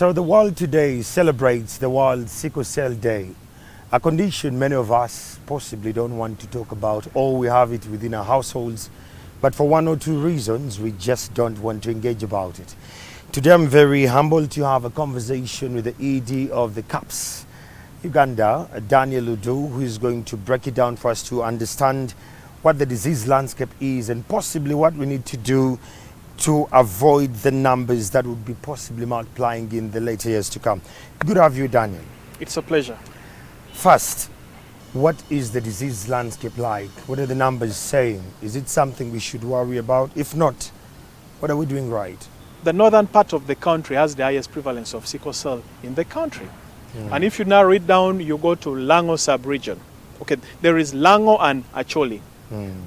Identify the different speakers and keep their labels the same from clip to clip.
Speaker 1: So the world today celebrates the World Sickle Cell Day, a condition many of us possibly don't want to talk about, or we have it within our households, but for one or two reasons we just don't want to engage about it. Today I'm very humbled to have a conversation with the ED of the CAPS Uganda, Roy Odur, who is going to break it down for us to understand what the disease landscape is and possibly what we need to do to avoid the numbers that would be possibly multiplying in the later years to come. Good to have you, Daniel.
Speaker 2: It's a pleasure.
Speaker 1: First, what is the disease landscape like? What are the numbers saying? Is it something we should worry about? If not, what are we doing right?
Speaker 2: The northern part of the country has the highest prevalence of sickle cell in the country. And if you narrow it down, you go to Lango sub-region. Okay, there is Lango and Acholi,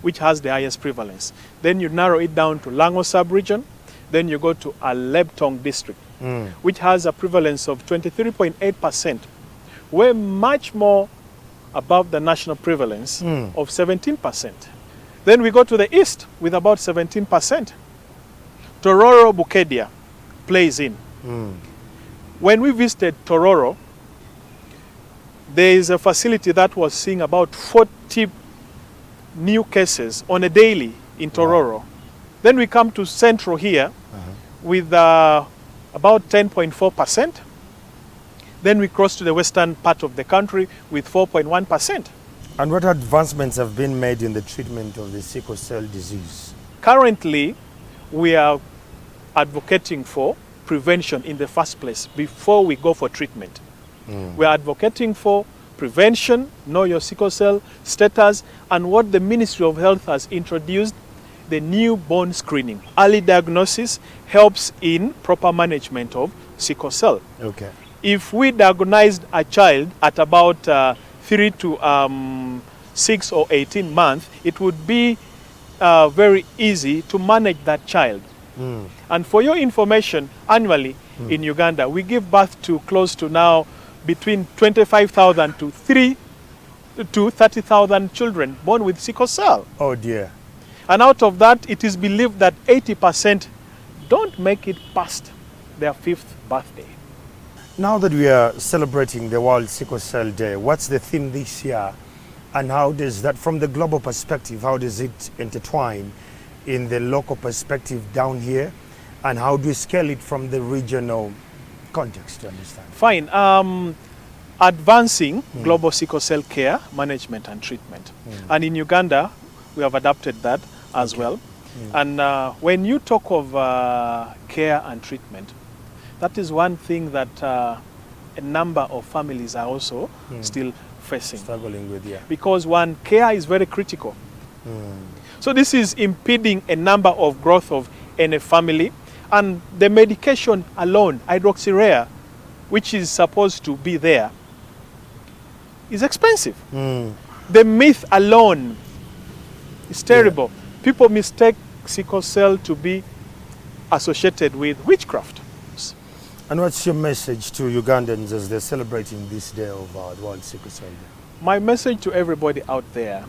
Speaker 2: which has the highest prevalence. Then you narrow it down to Lango sub-region. Then you go to Alebtong district, which has a prevalence of 23.8%. We're much more above the national prevalence of 17%. Then we go to the east with about 17%. Tororo Bukedia plays in. When we visited Tororo, there is a facility that was seeing about 40 new cases on a daily in Tororo. Wow. Then we come to Central here with about 10.4%. Then we cross to the western part of the country with 4.1%.
Speaker 1: And what advancements have been made in the treatment of the sickle cell disease?
Speaker 2: Currently, we are advocating for prevention in the first place before we go for treatment. We are advocating for prevention, know your sickle cell status, and what the Ministry of Health has introduced, the newborn screening. Early diagnosis helps in proper management of sickle cell.
Speaker 1: Okay.
Speaker 2: If we diagnosed a child at about 3 to 6 or 18 months, it would be very easy to manage that child. And for your information, annually in Uganda, we give birth to close to now between 25,000 to 30,000 children born with sickle cell.
Speaker 1: Oh dear.
Speaker 2: And out of that, it is believed that 80% don't make it past their 5th birthday.
Speaker 1: Now that we are celebrating the World Sickle Cell Day, what's the theme this year? And how does that, from the global perspective, how does it intertwine in the local perspective down here? And how do we scale it from the regional context to understand?
Speaker 2: Fine. Advancing global sickle cell care, management and treatment. And in Uganda, we have adapted that as well. And when you talk of care and treatment, that is one thing that a number of families are also still facing.
Speaker 1: Struggling with, yeah.
Speaker 2: Because one, care is very critical. So this is impeding a number of growth of any family. And the medication alone, hydroxyurea, which is supposed to be there, is expensive. The myth alone is terrible. Yeah. People mistake sickle cell to be associated with witchcraft.
Speaker 1: And what's your message to Ugandans as they're celebrating this day of the World Sickle Cell Day?
Speaker 2: My message to everybody out there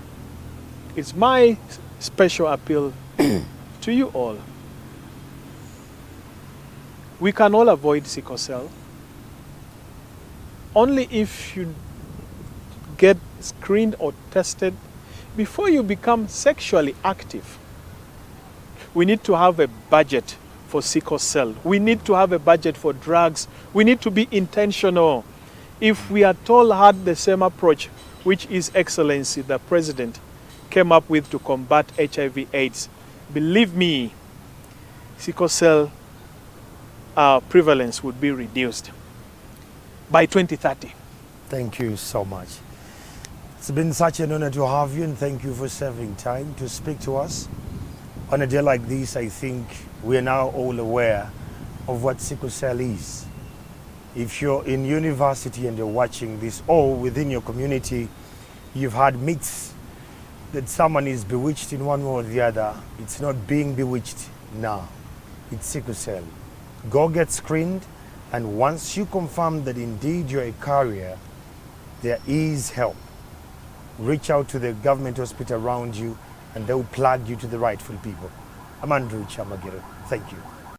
Speaker 2: is my special appeal to you all. We can all avoid sickle cell only if you get screened or tested before you become sexually active. We need to have a budget for sickle cell. We need to have a budget for drugs. We need to be intentional. If we at all had the same approach, which is Excellency, the President, came up with to combat HIV/AIDS, believe me, sickle cell prevalence would be reduced by 2030.
Speaker 1: Thank you so much. It's been such an honor to have you, and thank you for saving time to speak to us. On a day like this, I think we are now all aware of what sickle cell is. If you're in university and you're watching this, or within your community, you've had myths that someone is bewitched in one way or the other. It's not being bewitched now. It's sickle cell. Go get screened, and once you confirm that indeed you're a carrier, there is help. Reach out to the government hospital around you, and they will plug you to the rightful people. I'm Andrew Chamagiro. Thank you.